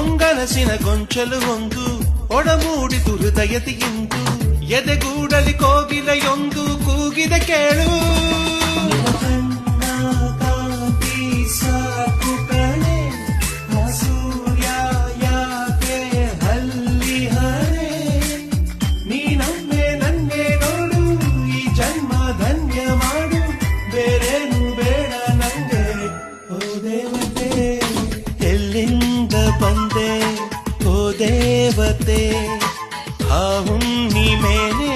ಹೊಂಗನಸಿನ ಗೊಂಚಲು ಒಂದು ಒಡಮೂಡಿತು ಹೃದಯತಿಯಿಂದು ಎದೆಗೂಡಲಿ ಕೋಗಿಲೆಯೊಂದು ಕೂಗಿದೆ ಕೇಳು ಸಾಕು ಕಣೆ ಸೂರ್ಯ ಯಾಕೆ ಹಲ್ಲಿ ಹಣೆ ನೀನೊಮ್ಮೆ ನನ್ನೆ ನೋಡು ಈ ಜನ್ಮ ಧನ್ಯ ಮಾಡು ಬೇರೇನು ಬೇಡ ನಂಗೆ ಓ ದೇವತೆ ಎಲ್ಲಿಂದ ಬಂದೆ ಓ ದೇವತೆ ಆ ಹುಣ್ಣಿ ಮೇಲೆ